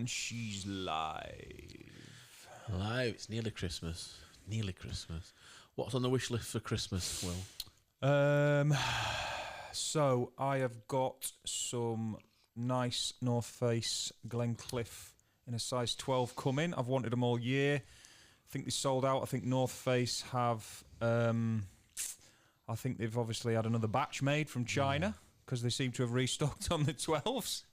and she's live. Live. It's nearly Christmas. Nearly Christmas. What's on the wish list for Christmas, Will? So I have got some nice North Face Glencliff in a size 12 coming. I've wanted them all year. I think they sold out. I think North Face have... I think they've obviously had another batch made from China because they seem to have restocked on the 12s.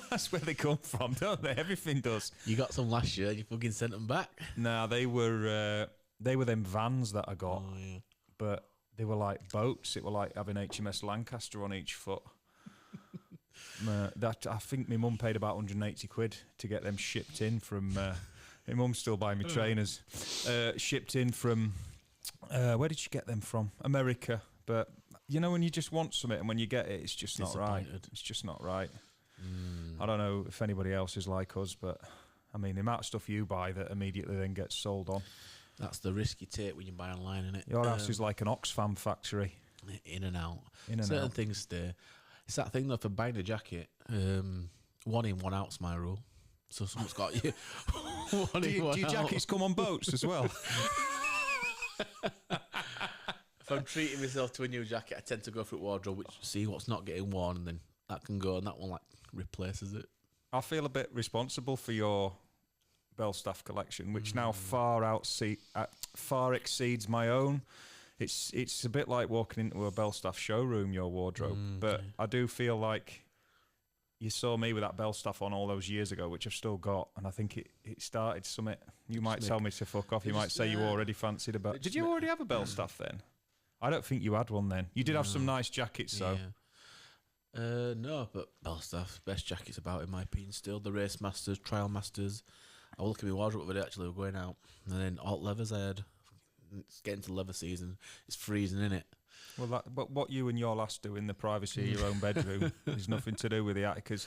That's where they come from, don't they? Everything does. You got some last year. You fucking sent them back. Nah, they were them Vans that I got. Oh, yeah. But they were like boats. It were like having HMS Lancaster on each foot. That I think my mum paid about 180 quid to get them shipped in from... my mum's still buying me trainers. Shipped in from... where did she get them from? America. But you know when you just want something and when you get it, it's just not right. It's just not right. I don't know if anybody else is like us, but I mean the amount of stuff you buy that immediately then gets sold on. That's the risk you take when you buy online, isn't it? Your house is like an Oxfam factory. In and out. In and Certain out. things stay. It's that thing though, for buying a jacket, one in, one out's my rule. So someone's got you. Do your jackets come on boats as well? If I'm treating myself to a new jacket, I tend to go through wardrobe, which see what's not getting worn, and then that can go, and that one like replaces it. I feel a bit responsible for your Belstaff collection, which now far exceeds my own. It's a bit like walking into a Belstaff showroom, your wardrobe. But I do feel like you saw me with that Belstaff on all those years ago, which I've still got, and I think it started something. You might tell me to fuck off. You might say you already fancied a Bel. Did you already have a Belstaff then? I don't think you had one then. You did have some nice jackets though. Yeah. No, but Belstaff, best jackets about in my opinion still. The Race Masters, Trial Masters. I was looking at my wardrobe over there actually, we're going out. And then alt leathers I had. It's getting to leather season. It's freezing, innit? Well, but what you and your lass do in the privacy of your own bedroom is nothing to do with the Atticas.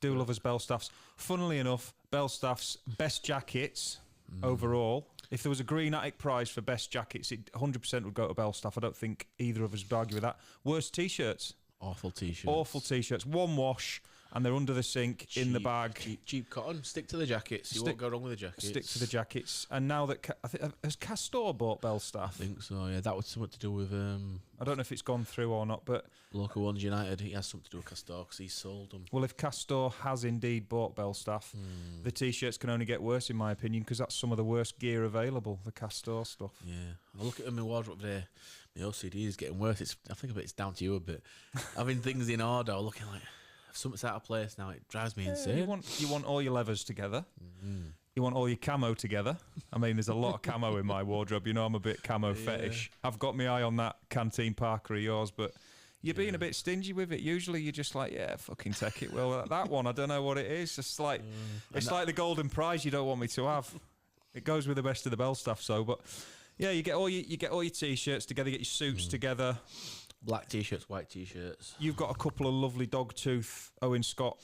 Do love us Belstaffs. Funnily enough, Belstaff's best jackets overall. If there was a green Attic prize for best jackets, it 100% would go to Belstaff. I don't think either of us would argue with that. Worst T-shirts. Awful T-shirts. Awful T-shirts. One wash, and they're under the sink, in the bag. Cheap cotton. Stick to the jackets. You won't go wrong with the jackets. Stick to the jackets. And now that... has Castor bought Belstaff? I think so, yeah. That was something to do with... I don't know if it's gone through or not, but... Local Ones United, he has something to do with Castor because he sold them. Well, if Castor has indeed bought Belstaff, the T-shirts can only get worse, in my opinion, because that's some of the worst gear available, the Castor stuff. Yeah. I look at my wardrobe there. My OCD is getting worse. I think it's down to you a bit. Having things in order, looking like if something's out of place now, it drives me insane. You want all your leathers together. You want all your camo together. I mean, there's a lot of camo in my wardrobe. You know, I'm a bit camo fetish. I've got my eye on that Canteen Parker of yours, but you're being a bit stingy with it. Usually you're just like, yeah, fucking take it. Well, that one, I don't know what it is. It's like like the golden prize you don't want me to have. It goes with the rest of the Belstaff, but... Yeah, you get all your T-shirts together, you get your suits together. Black T-shirts, white T-shirts. You've got a couple of lovely dogtooth Owen Scott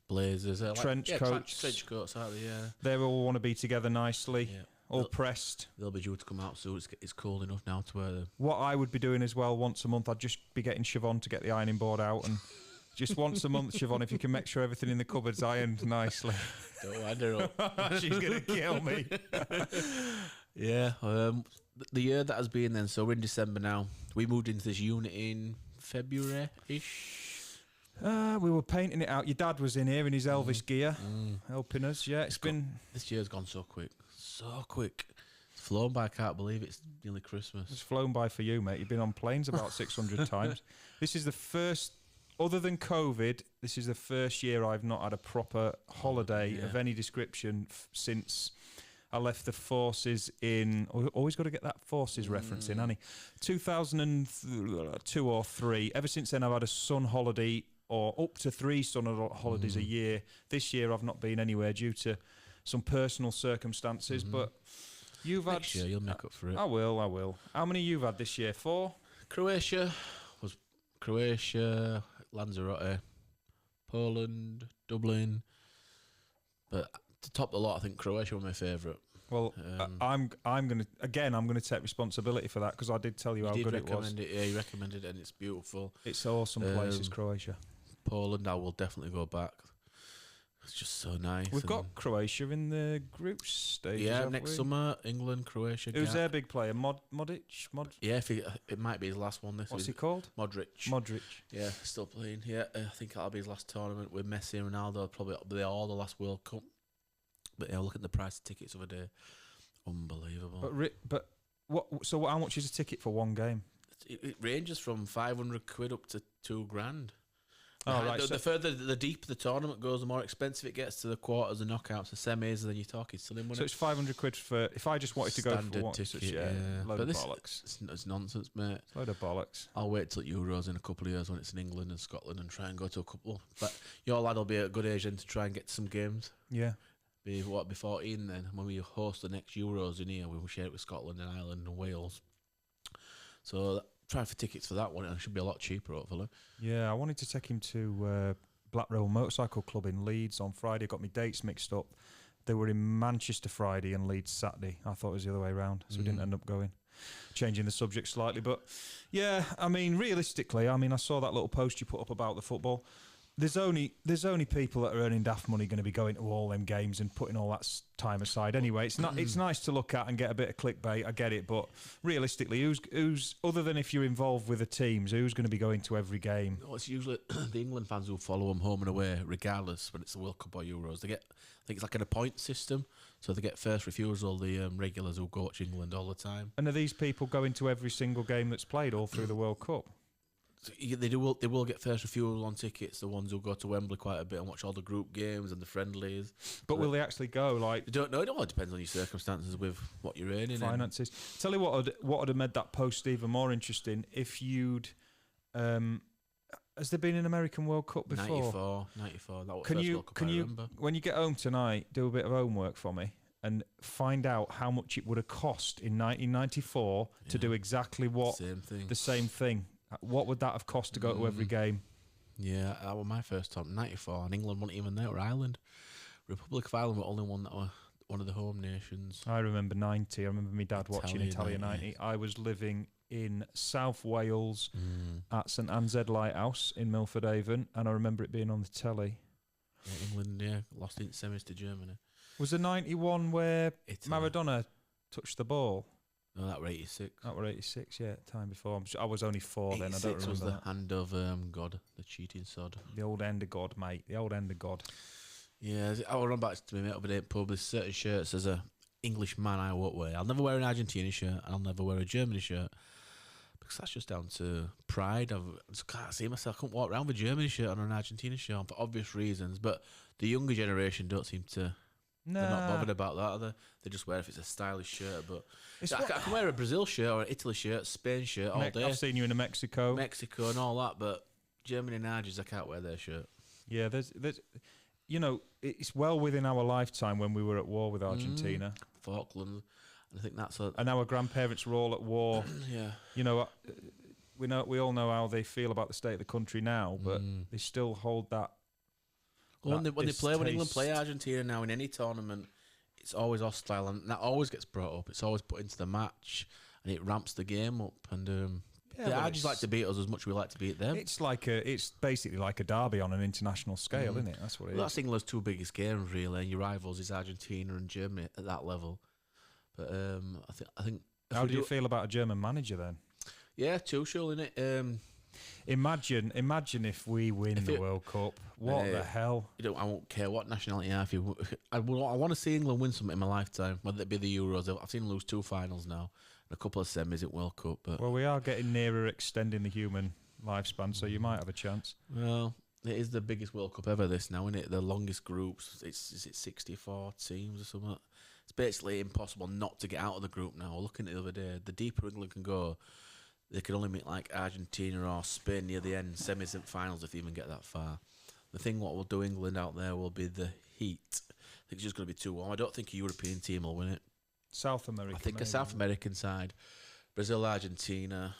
blazers, trench coats. Trench coats, aren't they? Yeah. They all want to be together nicely, all pressed. They'll be due to come out soon. It's cold enough now to wear them. What I would be doing as well once a month, I'd just be getting Siobhan to get the ironing board out and just once a month, Siobhan, if you can make sure everything in the cupboard's ironed nicely. Don't wind her up. She's going to kill me. Yeah. The year that has been then, so we're in December now. We moved into this unit in February-ish. We were painting it out. Your dad was in here in his Elvis gear, helping us. Yeah, this year's gone so quick. So quick. It's flown by, I can't believe it's nearly Christmas. It's flown by for you, mate. You've been on planes about 600 times. This is the first... Other than COVID, this is the first year I've not had a proper holiday of any description since I left the forces in... Always got to get that forces reference in, Annie. 2002 or 3. Ever since then, I've had a sun holiday or up to 3 sun holidays a year. This year, I've not been anywhere due to some personal circumstances, but you've Next had... year, you'll make up for it. I will. How many you've had this year? 4? Croatia, Lanzarote, Poland, Dublin, but to top the lot, I think Croatia was my favourite. Well, I'm going to take responsibility for that because I did tell you how good it was. Yeah, you recommended it, and it's beautiful. It's an awesome place, is Croatia. Poland, I will definitely go back. It's just so nice. We've got Croatia in the group stage. Yeah, next summer, England, Croatia. Who's their big player? Modric? Yeah, it might be his last one. What's he called? Modric. Yeah, still playing. Yeah, I think that'll be his last tournament with Messi and Ronaldo. Probably be all the last World Cup. But yeah, look at the price of tickets of a day. Unbelievable. But what? So how much is a ticket for one game? It ranges from 500 quid up to $2,000. Oh, right. The further, the deeper the tournament goes, the more expensive it gets to the quarters, the knockouts, the semis, and then you're talking silly money. So it's 500 quid for if I just wanted to go for one ticket. Load of bollocks. It's nonsense, mate. It's a load of bollocks. I'll wait till Euros in a couple of years when it's in England and Scotland and try and go to a couple. But your lad will be at a good age then to try and get to some games. Yeah. Be 14 then when we host the next Euros in here. We will share it with Scotland and Ireland and Wales. So try for tickets for that one. It should be a lot cheaper, hopefully. Yeah, I wanted to take him to Black Rail Motorcycle Club in Leeds on Friday. Got my dates mixed up. They were in Manchester Friday and Leeds Saturday. I thought it was the other way around, so we didn't end up going. Changing the subject slightly, but yeah, I mean, realistically, I saw that little post you put up about the football. There's only people that are earning daft money going to be going to all them games and putting all that time aside. Anyway, it's not. It's nice to look at and get a bit of clickbait. I get it, but realistically, who's other than if you're involved with the teams, who's going to be going to every game? Well, it's usually the England fans who follow them home and away, regardless when it's the World Cup or Euros. I think it's like a point system, so they get first refusal. The regulars who go watch England all the time. And are these people going to every single game that's played all through the World Cup? They will get first refusal on tickets. The ones who go to Wembley quite a bit and watch all the group games and the friendlies. But will they actually go? Like, you don't know. It all depends on your circumstances with what you're earning. Finances. Tell you what would have made that post even more interesting if you'd. Has there been an American World Cup before? 94. That was first World Cup, I remember. When you get home tonight, do a bit of homework for me and find out how much it would have cost in 1994 to do exactly the same thing. What would that have cost to go to every game? Yeah, that was my first time, 94, and England weren't even there, or Ireland. Republic of Ireland were only one that were one of the home nations. I remember 90. I remember my dad watching Italia 90. I was living in South Wales at St Anne's Head Lighthouse in Milford Haven, and I remember it being on the telly. Yeah, England, lost in semis to Germany. Was the 91 where Maradona touched the ball? No, that were 86. That were 86, yeah, time before. I was only 4 then, I don't remember was the that. hand of God, the cheating sod. The old end of God, mate, the old end of God. Yeah, I will run back to my mate over there in pub. There's certain shirts as a English man I won't wear. I'll never wear an Argentina shirt, and I'll never wear a Germany shirt. Because that's just down to pride. I just can't see myself. I couldn't walk around with a Germany shirt on an Argentina shirt for obvious reasons. But the younger generation don't seem to... They're not bothered about that, are they? They just wear if it's a stylish shirt. But I can wear a Brazil shirt or an Italy shirt, Spain shirt all day. I've seen you in a Mexico and all that, but Germany and Argies, I can't wear their shirt. Yeah, there's, it's well within our lifetime when we were at war with Argentina. Falklands. And I think that's and our grandparents were all at war. Yeah. We all know how they feel about the state of the country now, but they still hold that. When England play Argentina now in any tournament, it's always hostile, and that always gets brought up. It's always put into the match, and it ramps the game up. And the Argies like to beat us as much as we like to beat them. It's basically like a derby on an international scale, isn't it? That's what it is. That's England's two biggest games, really. And your rivals is Argentina and Germany at that level. But I think. How do you feel about a German manager then? Yeah, Tuchel, innit? Imagine if we win the World Cup. What the hell? I won't care what nationality I have. I want to see England win something in my lifetime, whether it be the Euros. I've seen them lose 2 finals now and a couple of semis at World Cup. But well, we are getting nearer extending the human lifespan, so you might have a chance. Well, it is the biggest World Cup ever, this now, isn't it? The longest groups. Is it 64 teams or something? It's basically impossible not to get out of the group now. Looking at it the other day, the deeper England can go, they could only meet like Argentina or Spain near the end, semis and finals if they even get that far. The thing what will do England out there will be the heat. I think it's just going to be too warm. I don't think a European team will win it. South America. I think a South American side, Brazil, Argentina,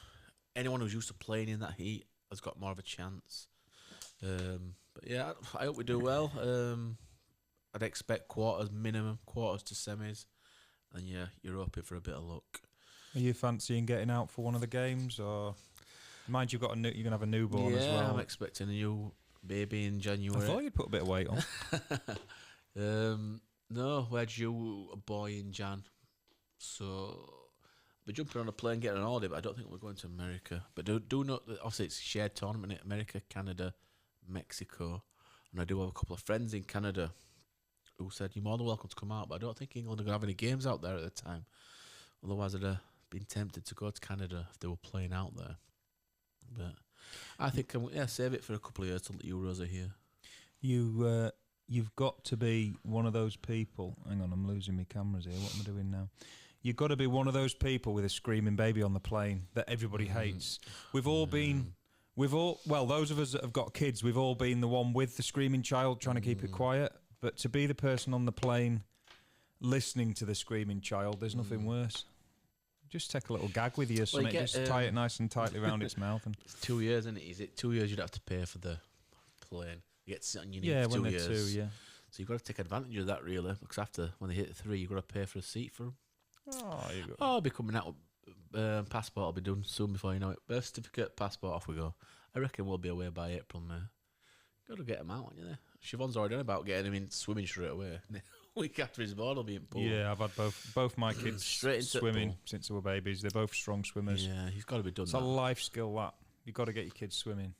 anyone who's used to playing in that heat has got more of a chance. But yeah, I hope we do well. I'd expect minimum quarters to semis, and yeah, you're hoping for a bit of luck. Are you fancying getting out for one of the games, or mind you're gonna have a newborn as well? I'm expecting a baby in I January. thought you'd put a bit of weight on. No, we're due a boy in Jan. So we're jumping on a plane, getting an holiday, but I don't think we're going to America. But do note that obviously it's a shared tournament in America, Canada, Mexico. And I do have a couple of friends in Canada who said, you're more than welcome to come out, but I don't think England are going to have any games out there at the time. Otherwise, I'd have been tempted to go to Canada if they were playing out there. But I think, save it for a couple of years till the Euros are here. You've got to be one of those people. Hang on, I'm losing my cameras here. What am I doing now? You've got to be one of those people with a screaming baby on the plane that everybody hates. Well, those of us that have got kids, we've all been the one with the screaming child trying to keep it quiet. But to be the person on the plane listening to the screaming child, there's nothing worse. Just take a little gag with you or something. Just tie it nice and tightly around its mouth. And it's 2 years, isn't it? Is it 2 years you'd have to pay for the plane? You get to sit on your knee for when 2 they're years. 2, yeah. So you've got to take advantage of that, really, because after, when they hit 3, you've got to pay for a seat for them. Oh, you go. I'll be coming out. Passport I'll be done soon before you know it. Birth certificate, passport, off we go. I reckon we'll be away by April, May. Got to get him out, aren't you there? Siobhan's already done about getting him in swimming straight away. Week after his board will be in pool. Yeah, I've had both my kids Straight into swimming pool. since they were babies. They're both strong swimmers. Yeah, he's got to be done. It's that. a life skill, that. You've got to get your kids swimming.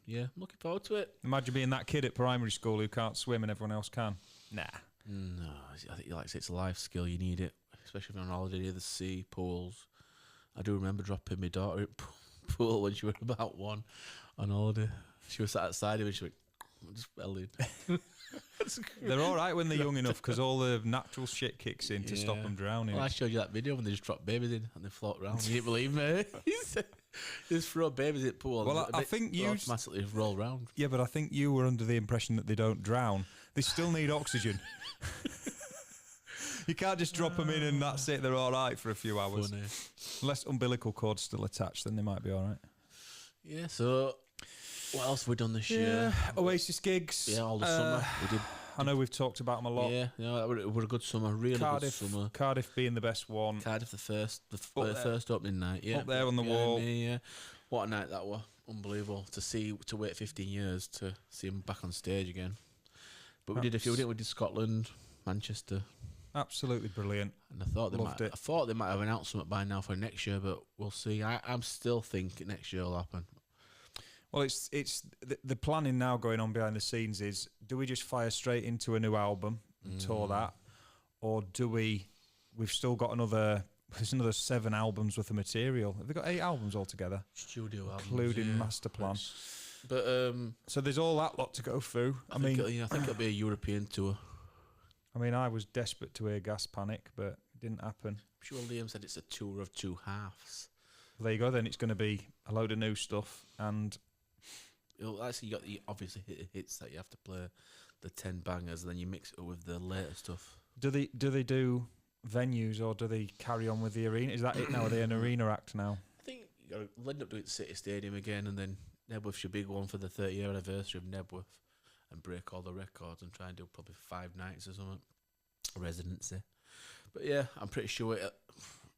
Yeah, I'm looking forward to it. Imagine being that kid at primary school who can't swim and everyone else can. Nah. No, I think like I say, it's a life skill. You need it, especially if you're on holiday near the sea, pools. I do remember dropping my daughter at pool when she was about 1 on holiday. She was sat outside of me and she went, just fell in. They're all right when they're young enough because all the natural shit kicks in to stop them drowning. Well, I showed you that video when they just drop babies in and they float around. You didn't believe me. Just throw babies in the pool. Well, I think you automatically roll round. Yeah, but I think you were under the impression that they don't drown. They still need oxygen. You can't just drop them in and that's it. They're all right for a few hours. Funny. Unless umbilical cord's still attached, then they might be all right. Yeah. So, what else have we done this year? Oasis gigs. Yeah, all the summer we did. I know we've talked about them a lot. Yeah, it was a good summer. Really Cardiff, good summer. Cardiff being the best one. Cardiff, the first opening night. Yeah, up there on the wall. Yeah, what a night that was! Unbelievable to wait 15 years to see him back on stage again. But we did a few. We did Scotland, Manchester. Absolutely brilliant. And I thought Loved it. I thought they might have announced something by now for next year, but we'll see. I'm still thinking next year will happen. Well, it's the planning now going on behind the scenes is, do we just fire straight into a new album and tour that, or do we've still got there's another 7 albums worth of material. Have they got 8 albums altogether? Studio albums, including Master Plan. But so there's all that lot to go through. I think it'll be a European tour. I mean, I was desperate to hear Gas Panic, but it didn't happen. I'm sure Liam said it's a tour of 2 halves. Well, there you go. Then it's going to be a load of new stuff and. Actually, you got the obviously hits that you have to play, the 10 bangers, and then you mix it with the later stuff. Do they do venues or do they carry on with the arena? Is that it now? Are they an arena act now? I think you'll end up doing City Stadium again, and then Nebworth's your big one for the 30-year anniversary of Nebworth, and break all the records and try and do probably 5 nights or something, residency. But yeah, I'm pretty sure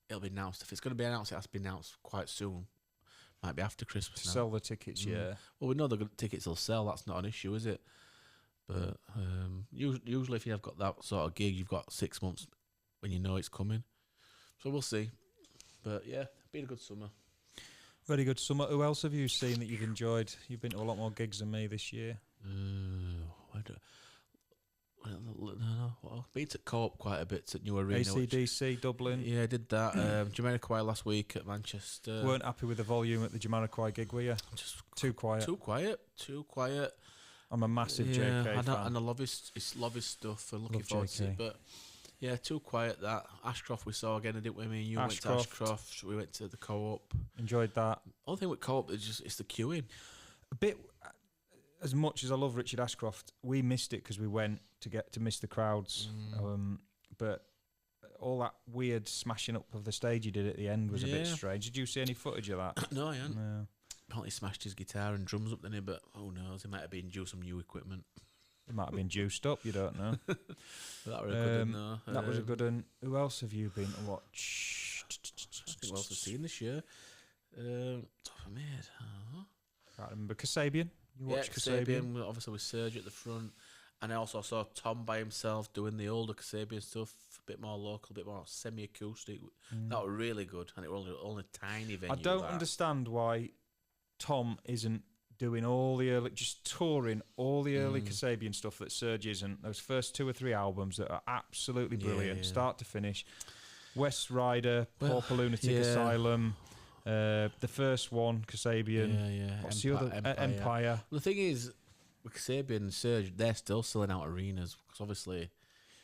it'll be announced. If it's going to be announced, it has to be announced quite soon. Might be after Christmas To now. sell the tickets, yeah. Well, we know the tickets will sell. That's not an issue, is it? But usually if you have got that sort of gig, you've got 6 months when you know it's coming. So we'll see. But yeah, been a good summer. Very good summer. Who else have you seen that you've enjoyed? You've been to a lot more gigs than me this year. I've been to Co-op quite a bit at New Arena. AC/DC, Dublin. Yeah, I did that. Jamiroquai last week at Manchester. Weren't happy with the volume at the Jamiroquai gig, were you? Just too quiet. Too quiet. I'm a massive JK fan. And I love his stuff and looking forward to it. But yeah, too quiet that. Ashcroft we saw again, didn't we? Me and you went to Ashcroft. We went to the Co-op. Enjoyed that. Only thing with Co-op is it's the queuing. A bit. As much as I love Richard Ashcroft, we missed it because we went to miss the crowds. But all that weird smashing up of the stage he did at the end was a bit strange. Did you see any footage of that? No, I hadn't. No. Apparently smashed his guitar and drums up, didn't he? But who knows? He might have been due some new equipment. He might have been juiced up. You don't know. But that was a good one, though. That was a good one. Who else have you been to watch? I think what else I've seen this year? Top of my head. Can't remember. Kasabian. You watch Kasabian? Obviously with Serge at the front. And I also saw Tom by himself doing the older Kasabian stuff, a bit more local, a bit more semi-acoustic. That were really good, and it was only a tiny venue. I don't understand why Tom isn't doing all the early, just touring all the early Kasabian stuff that Serge isn't. Those first 2 or 3 albums that are absolutely brilliant, start to finish. West Rider, Pauper Lunatic Asylum, the first one, Kasabian. What's the other? Empire. Well, the thing is, with Kasabian and Serge, they're still selling out arenas because obviously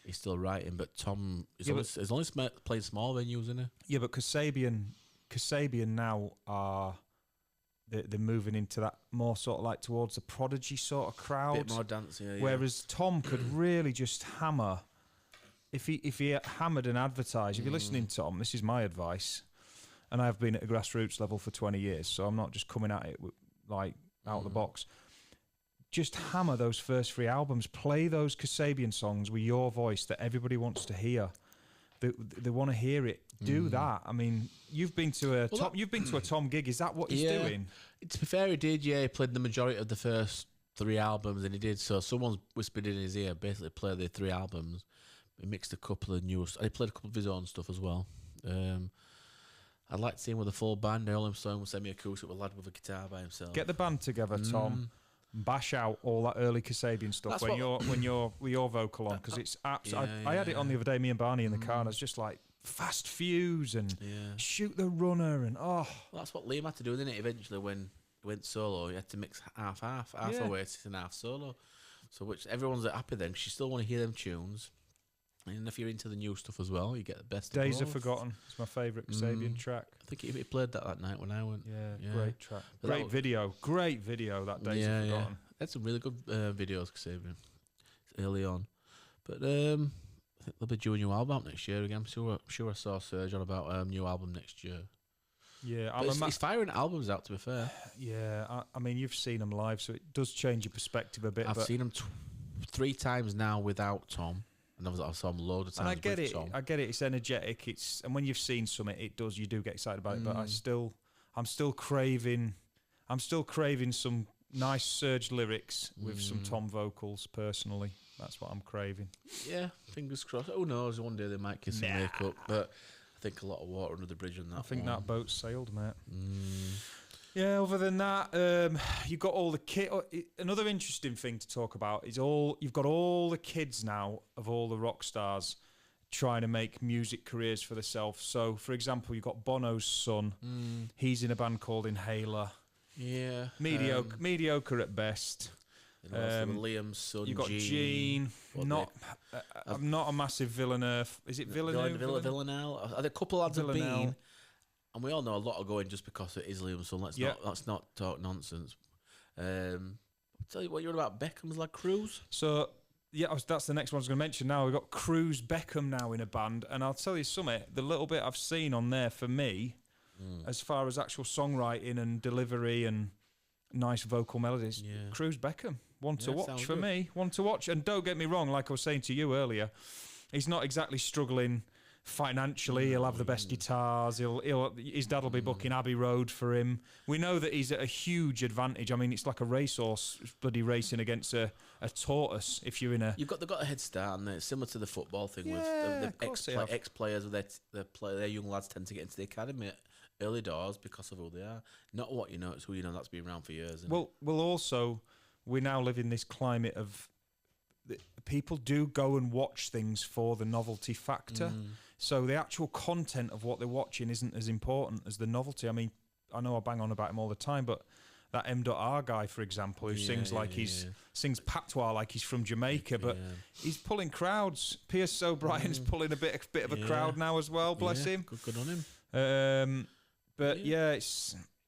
he's still writing. But Tom is only playing small venues, isn't he? Yeah, but Kasabian now are they're moving into that more sort of like towards the Prodigy sort of crowd. Bit more dance, yeah. Whereas Tom could really just hammer. If he hammered and advertised, if you're listening, Tom, this is my advice, and I've been at a grassroots level for 20 years, so I'm not just coming at it like out of the box. Just hammer those first 3 albums. Play those Kasabian songs with your voice that everybody wants to hear. They want to hear it. Do that. I mean, you've been to a Tom gig. Is that what he's doing? To be fair, he did. Yeah, he played the majority of the first 3 albums, and he did. So someone's whispered in his ear, basically play the 3 albums. He mixed a couple of new. He played a couple of his own stuff as well. I'd like to see him with a full band. I only saw him semi-acoustic with a lad with a guitar by himself. Get the band together, Tom. Bash out all that early Kasabian stuff when you're with your vocal on, because it's absolutely. I had it on the other day, me and Barney in the car, and it's just like fast fuse and shoot the runner and Well, that's what Liam had to do, didn't it? Eventually, when he went solo, he had to mix half Oasis and half solo. So which everyone's happy then, 'cause you still want to hear them tunes. And if you're into the new stuff as well, you get the best. Days Are Forgotten. It's my favourite Kasabian track. I think he played that night when I went. Yeah. Great track. Great video. That Days Are Forgotten. That's some really good videos, Kasabian. Early on. But I think they'll be doing a new album out next year again. I'm sure I saw Serge on about a new album next year. Yeah, he's firing albums out, to be fair. Yeah, I mean, you've seen them live, so it does change your perspective a bit. I've seen them 3 times now without Tom. And I saw him loads of times. And I get with it. Tom. I get it. It's energetic. And when you've seen something, you do get excited about it. But I'm still craving some nice Serge lyrics with some Tom vocals. Personally, that's what I'm craving. Yeah, fingers crossed. Who knows? One day they might kiss and make up. But I think a lot of water under the bridge on that. I think that boat sailed, mate. Yeah, other than that, you've got all the kid. Another interesting thing to talk about is you've got all the kids now of all the rock stars trying to make music careers for themselves. So, for example, you've got Bono's son. He's in a band called Inhaler. Yeah. Mediocre at best. Liam's son, you've got Gene. I'm not a massive Villeneuve. Is it Villeneuve? Villanelle. A couple lads have been. And we all know a lot are going just because it is Liam's son. Let's not talk nonsense. I'll tell you what you're on about Beckham's lad Cruz. So that's the next one I was going to mention. Now we've got Cruz Beckham now in a band, and I'll tell you something. The little bit I've seen on there for me, as far as actual songwriting and delivery and nice vocal melodies, Cruz Beckham, one to watch for me. One to watch. And don't get me wrong, like I was saying to you earlier, he's not exactly struggling financially. He'll have the best guitars. His dad will be booking Abbey Road for him. We know that he's at a huge advantage. I mean, it's like a racehorse bloody racing against a tortoise. If you're in a, they've got a head start, and it's similar to the football thing with the ex-players. Their young lads tend to get into the academy at early doors because of who they are. Not what you know, it's who you know. That's been around for years. Also, we now live in this climate of people do go and watch things for the novelty factor. So the actual content of what they're watching isn't as important as the novelty. I mean, I know I bang on about him all the time, but that M.R. guy, for example, who sings sings patois like he's from Jamaica, but he's pulling crowds. Pierce O'Brien's pulling a bit of a crowd now as well. Bless him. Good on him.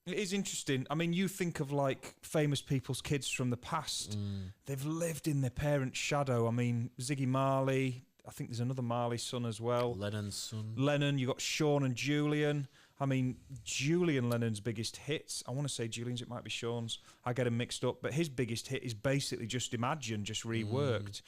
It is interesting. I mean, you think of like famous people's kids from the past. They've lived in their parents' shadow. I mean, Ziggy Marley. I think there's another Marley son as well. Lennon's son. You got Sean and Julian. I mean, Julian Lennon's biggest hits. I want to say Julian's, it might be Sean's. I get them mixed up. But his biggest hit is basically Just Imagine, just reworked.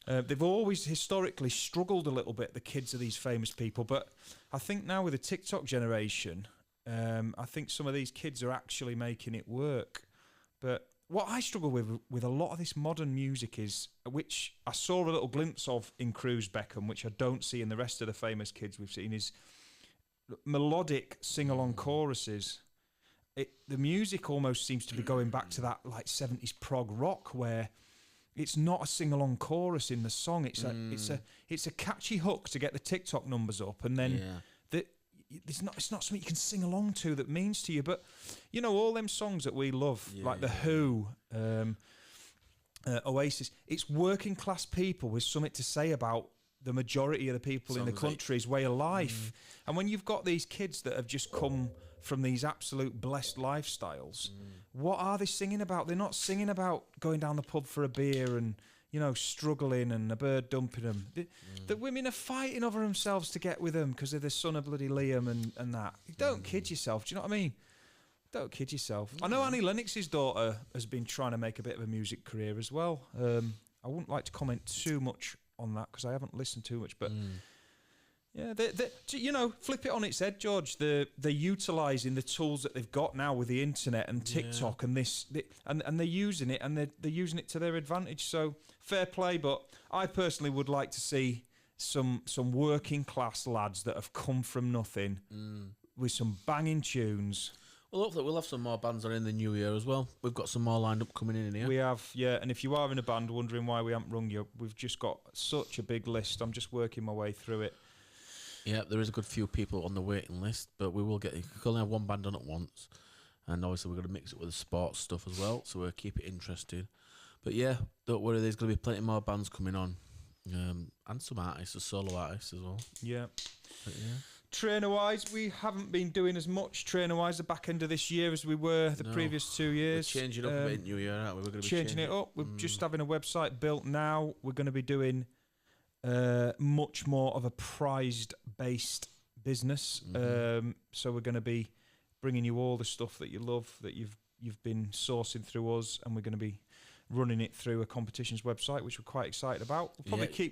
They've always historically struggled a little bit, the kids of these famous people. But I think now with the TikTok generation, I think some of these kids are actually making it work. But what I struggle with a lot of this modern music is, which I saw a little glimpse of in Cruise Beckham, which I don't see in the rest of the famous kids we've seen, is melodic sing-along choruses. The music almost seems to be going back to that like 70s prog rock, where it's not a sing-along chorus in the song. It's a catchy hook to get the TikTok numbers up, and then it's not something you can sing along to that means to you. But you know, all them songs that we love, like The Who, Oasis, it's working class people with something to say about the majority of the people in the country's way of life. And when you've got these kids that have just come from these absolute blessed lifestyles, what are they singing about? They're not singing about going down the pub for a beer and, you know, struggling and a bird dumping them. The women are fighting over themselves to get with them because they're the son of bloody Liam and that. Don't kid yourself. Do you know what I mean? Don't kid yourself. I know Annie Lennox's daughter has been trying to make a bit of a music career as well. I wouldn't like to comment too much on that because I haven't listened too much, but yeah, you know, flip it on its head, George. They're utilising the tools that they've got now with the internet and TikTok and this, and they're using it, and they're using it to their advantage. So fair play, but I personally would like to see some working class lads that have come from nothing with some banging tunes. Well, hopefully we'll have some more bands on in the new year as well. We've got some more lined up coming in here. We have, yeah. And if you are in a band wondering why we haven't rung you, we've just got such a big list. I'm just working my way through it. Yeah, there is a good few people on the waiting list, but we will get. You can only have one band on at once, and obviously we're going to mix it with the sports stuff as well, so we'll keep it interesting. But yeah, don't worry. There's going to be plenty more bands coming on, and some artists, solo artists as well. Yeah. But yeah. Trainer-wise, we haven't been doing as much trainer-wise the back end of this year as we were the previous 2 years. We're changing up a bit in New Year, aren't we? We're going to be changing it up. We're just having a website built now. We're going to be doing much more of a prized-based business. So we're going to be bringing you all the stuff that you love, that you've been sourcing through us, and we're going to be running it through a competitions website, which we're quite excited about. We'll probably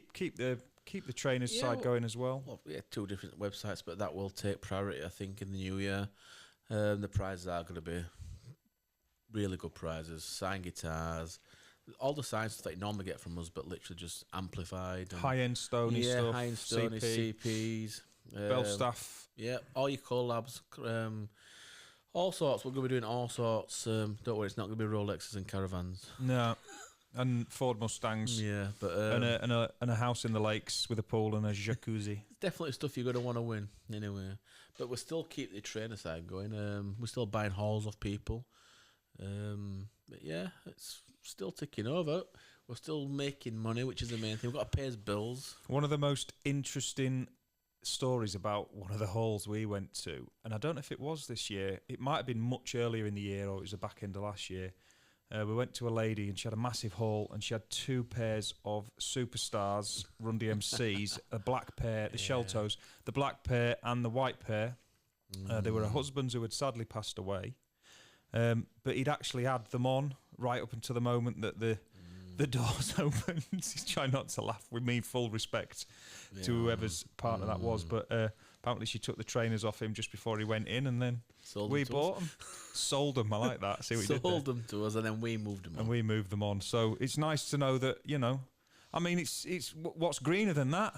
keep the trainers side going as well. Well, yeah, 2 different websites, but that will take priority, I think, in the new year. The prizes are going to be really good prizes, signed guitars, all the signed stuff that you normally get from us, but literally just amplified. High-end Stony stuff. Yeah, high-end Stony, CPs. Bell stuff. Yeah, all your collabs, all sorts. We're going to be doing all sorts. Don't worry, it's not going to be Rolexes and caravans. No. And Ford Mustangs. Yeah, but and a house in the lakes with a pool and a jacuzzi. It's definitely stuff you're going to want to win anyway. But we'll still keep the trainer side going. We're still buying hauls off people. But yeah, it's still ticking over. We're still making money, which is the main thing. We've got to pay his bills. One of the most interesting stories about one of the halls we went to, and I don't know if it was this year, it might have been much earlier in the year, or it was the back end of last year. We went to a lady and she had a massive haul, and she had 2 pairs of Superstars Run DMCs, a black pair, the shell toes, the black pair and the white pair. They were her husbands who had sadly passed away, but he'd actually had them on right up until the moment that the doors opened. He's trying not to laugh with me, full respect to whoever's partner that was, but apparently she took the trainers off him just before he went in, and then we bought them. Sold them, I like that. See what you did there. Sold them to us, and then we moved them on. And we moved them on. So it's nice to know that, you know, I mean, it's what's greener than that?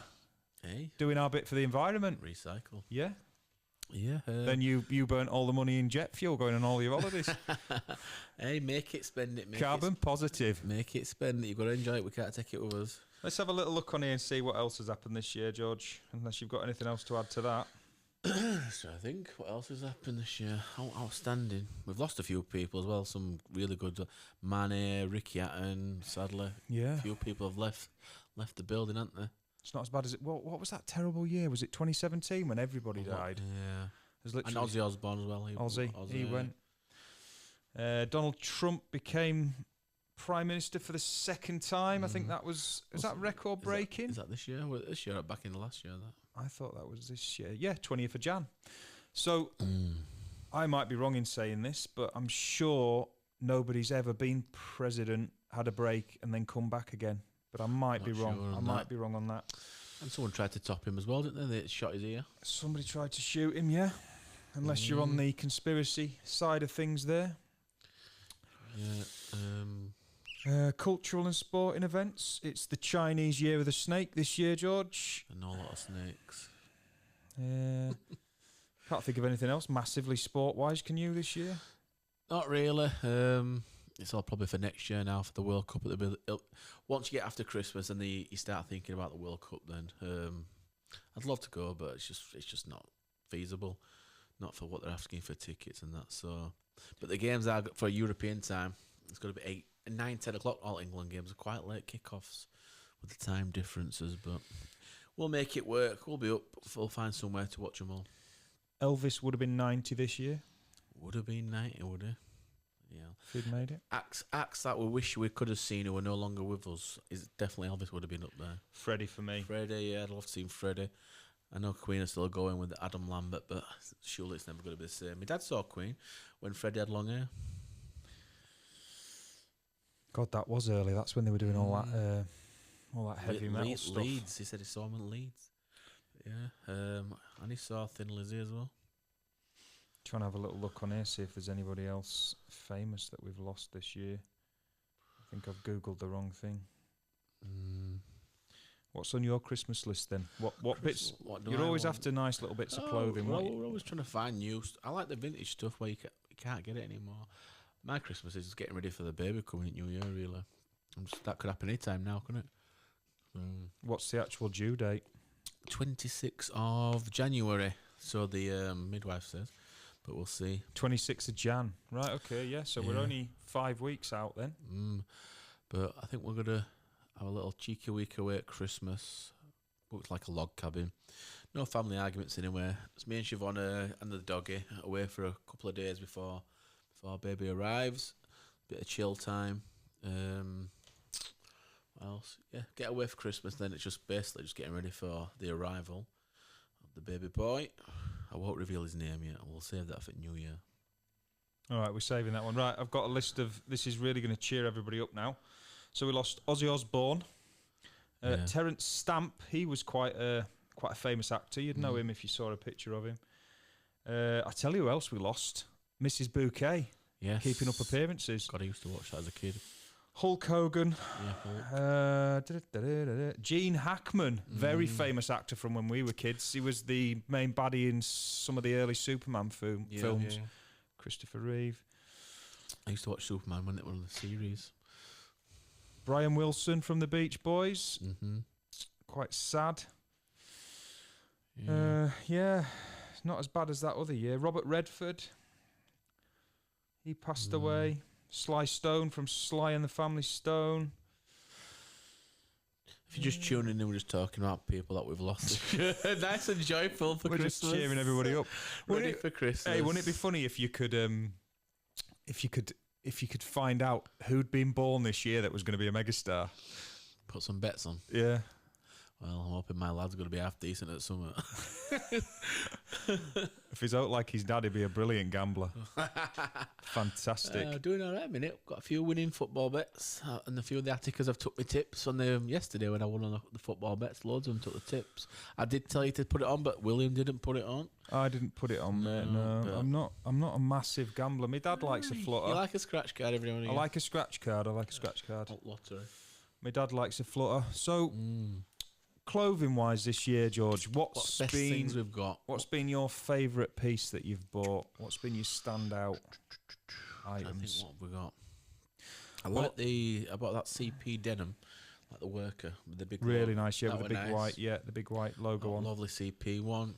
Hey, doing our bit for the environment. Recycle. Yeah. Yeah. Then you burnt all the money in jet fuel going on all your holidays. Hey, make it, spend it. Carbon positive. Make it, spend it. You've got to enjoy it. We can't take it with us. Let's have a little look on here and see what else has happened this year, George. Unless you've got anything else to add to that. So I think, what else has happened this year? Outstanding. We've lost a few people as well. Some really good. Manny, Ricky Hatton, sadly. Yeah. A few people have left the building, haven't they? It's not as bad as it. What was that terrible year? Was it 2017 when everybody died? Yeah. And Ozzy Osbourne as well. He went. Donald Trump became Prime Minister for the second time. I think that was that record breaking? Is that this year? Well, this year or back in the last year? That I thought that was this year. Yeah, 20th of Jan. So I might be wrong in saying this, but I'm sure nobody's ever been president, had a break, and then come back again. But I might be wrong. I might be wrong on that. And someone tried to top him as well, didn't they? They shot his ear. Somebody tried to shoot him, yeah. Unless you're on the conspiracy side of things there. Yeah. Cultural and sporting events. It's the Chinese Year of the Snake this year, George. And a lot of snakes. Can't think of anything else massively sport-wise. Can you this year? Not really. It's all probably for next year now for the World Cup. Once you get after Christmas and you start thinking about the World Cup, then I'd love to go, but it's just not feasible. Not for what they're asking for tickets and that. So, but the games are for European time. It's got to be 9, 10 o'clock. All England games are quite late kickoffs with the time differences, but we'll make it work. We'll be up. We'll find somewhere to watch them all. Elvis would have been 90 this year. Would have been 90, would he? Yeah. If he'd made it. Acts that we wish we could have seen who are no longer with us is definitely Elvis would have been up there. Freddie for me. Freddie, yeah, I'd love to see Freddie. I know Queen are still going with Adam Lambert, but surely it's never going to be the same. My dad saw Queen when Freddie had long hair. God, that was early. That's when they were doing all that heavy metal stuff. Leeds, he said he saw him at Leeds. Yeah, and he saw Thin Lizzy as well. Trying to have a little look on here, see if there's anybody else famous that we've lost this year. I think I've Googled the wrong thing. What's on your Christmas list then? What bits? You're always after nice little bits of clothing. We're always trying to find new. I like the vintage stuff where you can't get it anymore. My Christmas is getting ready for the baby coming in New Year. Really, that could happen any time now, couldn't it? What's the actual due date? 26th of January. So the midwife says, but we'll see. 26th of Jan. Right. Okay. Yeah. So we're only 5 weeks out then. But I think we're gonna have a little cheeky week away at Christmas. Looks like a log cabin. No family arguments anywhere. It's me and Siobhan and the doggy away for a couple of days before baby arrives. Bit of chill time. What else? Yeah, get away for Christmas. Then it's just basically just getting ready for the arrival of the baby boy. I won't reveal his name yet. We'll save that for New Year. All right, we're saving that one. Right, I've got a list of... This is really going to cheer everybody up now. So we lost Ozzy Osbourne. Terence Stamp, he was quite a famous actor. You'd know him if you saw a picture of him. I tell you who else we lost. Mrs. Bouquet. Yes. Keeping up appearances. God, I used to watch that as a kid. Hulk Hogan. Yeah, Hulk. Gene Hackman, very famous actor from when we were kids. He was the main baddie in some of the early Superman films. Yeah. Christopher Reeve. I used to watch Superman when it was on the series. Brian Wilson from the Beach Boys. Quite sad. Yeah. Not as bad as that other year. Robert Redford. He passed away. Sly Stone from Sly and the Family Stone. If you're just tuning in, we're just talking about people that we've lost. Nice and joyful for Christmas. We're just cheering everybody up. Ready for Christmas. Hey, wouldn't it be funny if you could find out who'd been born this year that was going to be a megastar? Put some bets on. Yeah. Well, I'm hoping my lad's going to be half decent at summer. If he's out like his dad, he'd be a brilliant gambler. Fantastic. Doing all right a minute. Got a few winning football bets. And a few of the Atticas have took my tips on them yesterday when I won on the football bets. Loads of them took the tips. I did tell you to put it on, but William didn't put it on. I didn't put it on. No, I'm not a massive gambler. My dad likes a flutter. You like a scratch card every now and again? I like a scratch card. Hot lottery. My dad likes a flutter. So... Clothing wise this year, George, what's best been things we've got? What's been your favourite piece that you've bought? What's been your standout items? I think what have we got? I bought that CP denim, like the worker with the big. Really logo. nice, yeah, that with the big white, the big white logo on. Lovely CP one.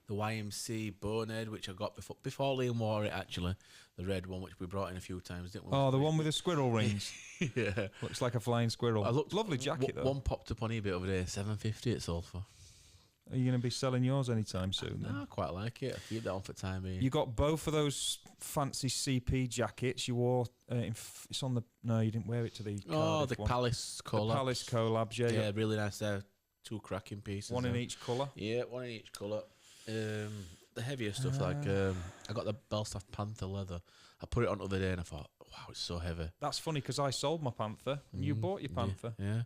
The YMC Bonehead, which I got before Liam wore it actually. The red one, which we brought in a few times, didn't we? Oh, the one with the squirrel rings. Yeah, looks like a flying squirrel. Lovely jacket though. One popped up on eBay over there, $750 it sold for. Are you going to be selling yours anytime soon? Then? No, I quite like it. I keep that on for time being. You got both of those fancy CP jackets. You wore. It's on the. No, you didn't wear it to the. The one. Palace collabs. The Palace collabs. Yeah, really nice there. 2 cracking pieces. One in each colour. Yeah, one in each colour. The heavier stuff like I got the Belstaff Panther leather. I put it on the other day and I thought, wow, it's so heavy. That's funny because I sold my Panther and you bought your Panther. Yeah.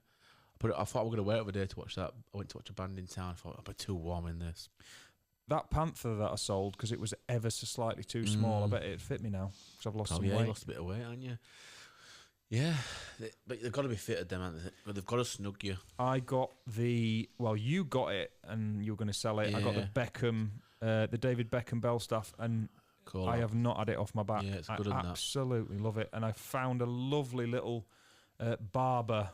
I thought we were going to wear it over there to watch that. I went to watch a band in town. I thought I'd be too warm in this. That Panther that I sold because it was ever so slightly too small. I bet it'd fit me now because I've lost some weight. You lost a bit of weight, haven't you? Yeah, but they've got to be fitted, them, haven't they? But they've got to snug you. I got you got it and you were going to sell it. I got the Yeah. Beckham, the David Beckham bell stuff, and Cool. I have not had it off my back. Yeah, it's I good on that. absolutely love it. And I found a lovely little Barber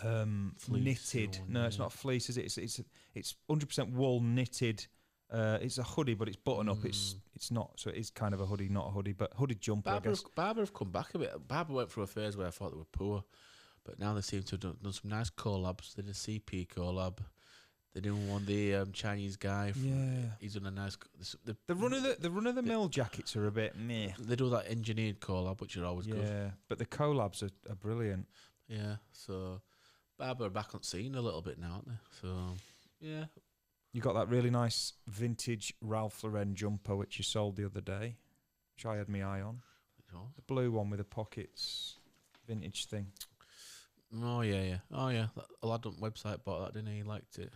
knitted. one, No, it's yeah. not fleece, is it? It's 100% wool knitted. It's a hoodie, but it's button up. It's not, so it is kind of a hoodie, not a hoodie, but hooded jumper, I guess. Barber have come back a bit. Barber went through a phase where I thought they were poor, but now they seem to have done some nice collabs. They did a CP collab. They did one the Chinese guy. He's done a nice. The run of the mill jackets are a bit meh. They do that engineered collab, which are always good. Yeah, but the collabs are brilliant. Yeah, so Barber are back on scene a little bit now, aren't they? So yeah. You got that really nice vintage Ralph Lauren jumper which you sold the other day, which I had my eye on. The blue one with the pockets, vintage thing. Oh yeah. A lad on the website bought that, didn't he? He liked it.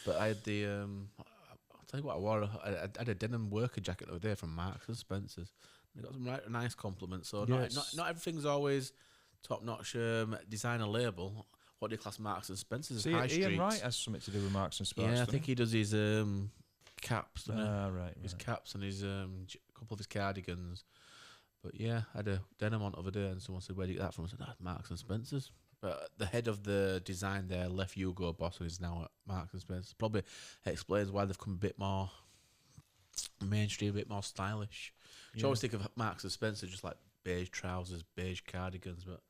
But I had the I'll tell you what I wore. I had a denim worker jacket the other day from Marks and Spencer's. They got some nice compliments. So Yes. not everything's always top notch designer label. What do you class Marks and Spencer's? See, High Street. Ian Wright has something to do with Marks and Spencer. Yeah, I think he does his caps. Right. His caps and his couple of his cardigans. But yeah, I had a denim on the other day, and someone said, "Where do you get that from?" I said, "That's Marks and Spencer's." But the head of the design there left Hugo Boss and is now at Marks and Spencer's. Probably explains why they've come a bit more mainstream, a bit more stylish. You always think of Marks and Spencer just like beige trousers, beige cardigans, but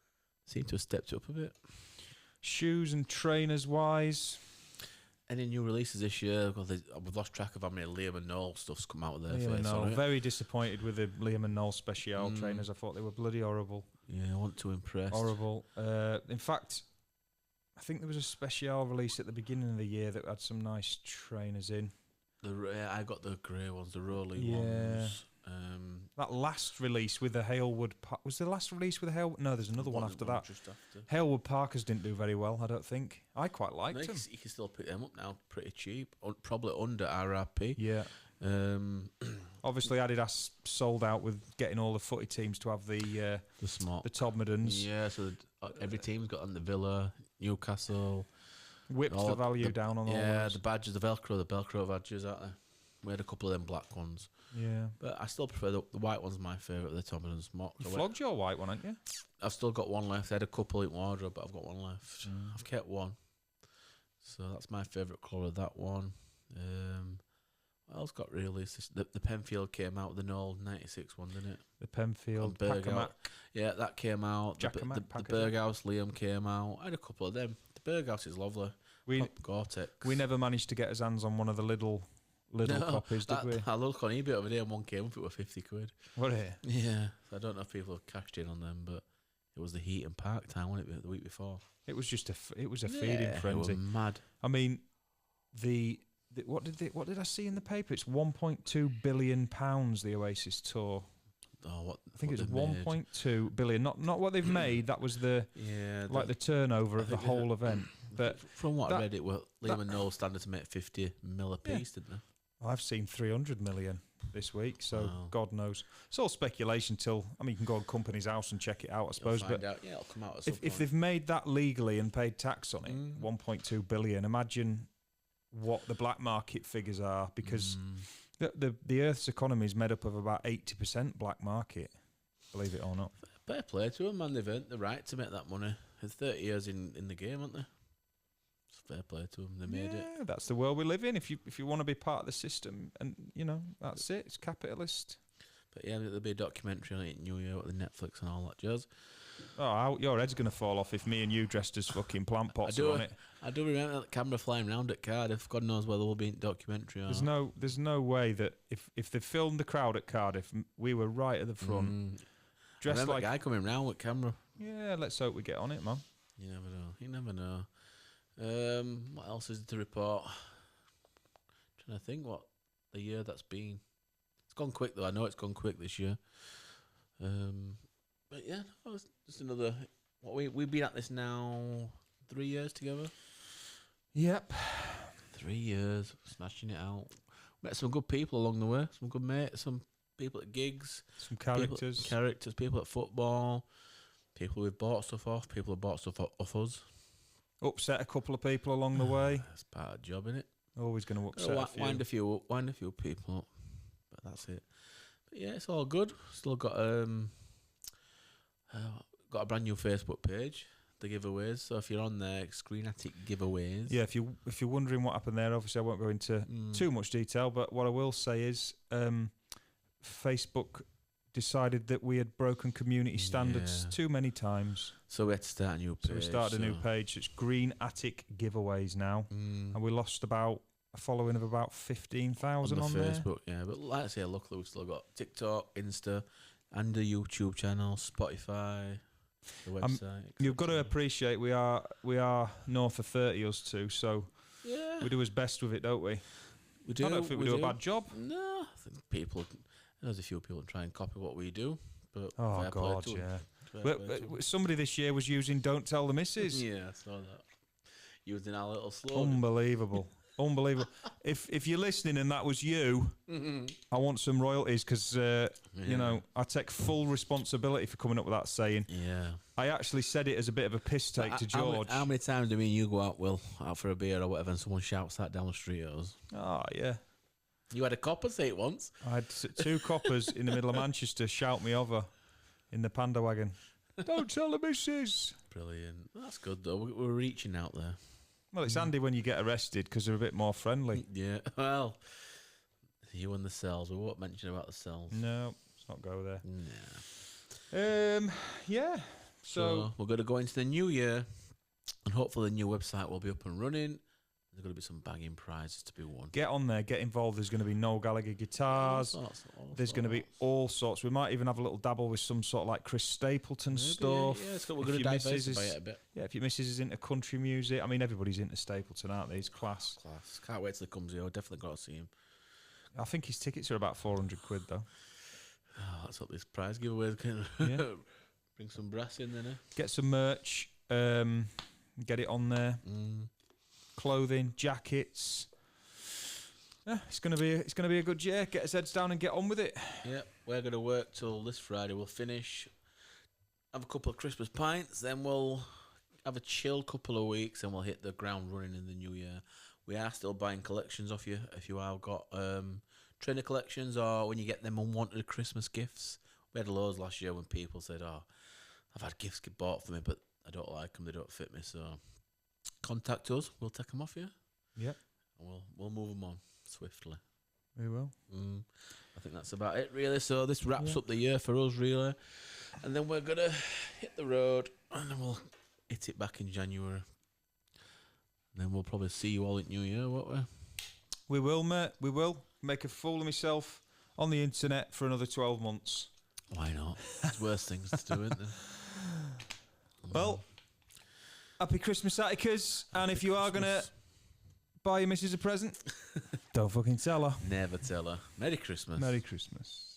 seem to have stepped up a bit. Shoes and trainers wise. Any new releases this year? Because we've lost track of how many Liam and Noel stuff's come out of there. Very disappointed with the Liam and Noel Special trainers. I thought they were bloody horrible. Yeah, I want to impress. Horrible. In fact, I think there was a Special release at the beginning of the year that had some nice trainers in. I got the grey ones, the rolling Yeah. ones. That last release with the Halewood... was the last release with the Halewood... No, there's another one after that. Just after. Halewood Parkers didn't do very well, I don't think. I quite liked them. You can still pick them up now pretty cheap. Probably under RRP. Yeah. Obviously, Adidas sold out with getting all the footy teams to have the Todmordens. Yeah, so every team's got on the Villa, Newcastle. Whipped the value down on all those. The badges, the Velcro badges, aren't they? We had a couple of them black ones. Yeah. But I still prefer the white one's my favourite, the Todmordens. You flogged your white one, haven't you? I've still got one left. I had a couple in wardrobe, but I've got one left. I've kept one. So that's my favourite colour, that one. What else got released? The Penfield came out with an old 96 one, didn't it? The Penfield, Berghouse. Yeah, that came out. The Berghouse Liam came out. I had a couple of them. The Berghouse is lovely. Gore-Tex. We never managed to get his hands on one of the little copies, did we? I looked on eBay over there and one came up, it was 50 quid. What here? Yeah. So I don't know if people have cashed in on them, but it was the Heat and Park time, wasn't it, the week before? It was just it was a feeding frenzy. It was mad. I mean, what did I see in the paper? It's 1.2 billion pounds, the Oasis tour. Oh, I think it's 1.2 billion. Not what they've made. That was the turnover of the whole event. But from what I read, Liam and Noel standard to make 50 mil a piece, didn't they? I've seen 300 million this week, so God knows. It's all speculation till, you can go on Company's House and check it out, I suppose. But it'll come out at some point. If they've made that legally and paid tax on it, 1.2 billion, imagine what the black market figures are, because the Earth's economy is made up of about 80% black market, believe it or not. Better play to them, man. They've earned the right to make that money. It's 30 years in the game, aren't they? Fair play to them. They made it. Yeah, that's the world we live in. If you want to be part of the system, and that's it. It's capitalist. But yeah, there'll be a documentary on it in New York with Netflix and all that jazz. Oh, your head's gonna fall off if me and you dressed as fucking plant pots are on it. I do remember that camera flying around at Cardiff. God knows whether we'll be in documentary or not. There's no way that if they filmed the crowd at Cardiff, we were right at the front. Dressed like a guy coming round with camera. Yeah, let's hope we get on it, man. You never know. What else is to report? Trying to think what the year that's been. It's gone quick though. I know it's gone quick this year. But yeah, it's just another. We've been at this now 3 years together. Yep, 3 years smashing it out. Met some good people along the way. Some good mates. Some people at gigs. some characters. People at football. People we've bought stuff off, people who bought stuff off us. Upset a couple of people along the way. That's part of the job, innit? Always going to upset a few. Wind a few up, wind a few people up. But that's it. But yeah, it's all good. Still got a brand new Facebook page, the giveaways. So if you're on there, Screen Attic giveaways. Yeah, if you're wondering what happened there, obviously I won't go into too much detail, but what I will say is Facebook decided that we had broken community standards too many times. So we had to start a new page. So we started a new page. It's Green Attic Giveaways now. And we lost about a following of about 15,000 on Facebook, there. yeah. But like I say, luckily we've still got TikTok, Insta, and the YouTube channel, Spotify, the website. You've got to appreciate we are north of 30 us two, so we do as best with it, don't we? We do. I don't think we do a bad job. No, I think there's a few people that try and copy what we do, but oh fair play God, to yeah. But Somebody this year was using "Don't Tell the Missus." Yeah, I saw that. Using our little slogan. Unbelievable. Unbelievable. If you're listening and that was you, I want some royalties because, you know, I take full responsibility for coming up with that saying. Yeah. I actually said it as a bit of a piss take to George. How many times do me and you go out for a beer or whatever and someone shouts that down the street at us? Oh, yeah. You had a copper say it once. I had two coppers in the middle of Manchester shout me over in the Panda wagon. Don't tell the missus. Brilliant. That's good, though. We're reaching out there. Well, it's handy when you get arrested because they're a bit more friendly. Yeah, well, you and the cells. We won't mention about the cells. No, let's not go there. Yeah. Yeah. So we're going to go into the new year, and hopefully the new website will be up and running. There's going to be some banging prizes to be won. Get on there, get involved. There's going to be Noel Gallagher guitars. There's going to be all sorts. We might even have a little dabble with some sort of like Chris Stapleton stuff. Yeah, so we're going to diversify it a bit. Yeah, if your missus is into country music. I mean, everybody's into Stapleton, aren't they? He's class. Can't wait till he comes here. I've definitely got to see him. I think his tickets are about 400 quid, though. Oh, let's hope this prize giveaway can bring some brass in there. Get some merch. Get it on there. Clothing, jackets. Yeah, it's gonna be a good year. Get his heads down and get on with it. Yeah, we're gonna work till this Friday. We'll finish, have a couple of Christmas pints, then we'll have a chill couple of weeks, and we'll hit the ground running in the new year. We are still buying collections off you if you have got trainer collections or when you get them unwanted Christmas gifts. We had loads last year when people said, "Oh, I've had gifts bought for me, but I don't like them. They don't fit me." So contact us. We'll take them off you. Yep. And we'll move them on swiftly. We will. I think that's about it, really. So this wraps up the year for us, really. And then we're going to hit the road, and then we'll hit it back in January. And then we'll probably see you all in New Year, won't we? We will, mate. We will. Make a fool of myself on the internet for another 12 months. Why not? There's worse things to do, isn't there? Well, happy Christmas, Atticus. And if you are going to buy your missus a present, don't fucking tell her. Never tell her. Merry Christmas. Merry Christmas.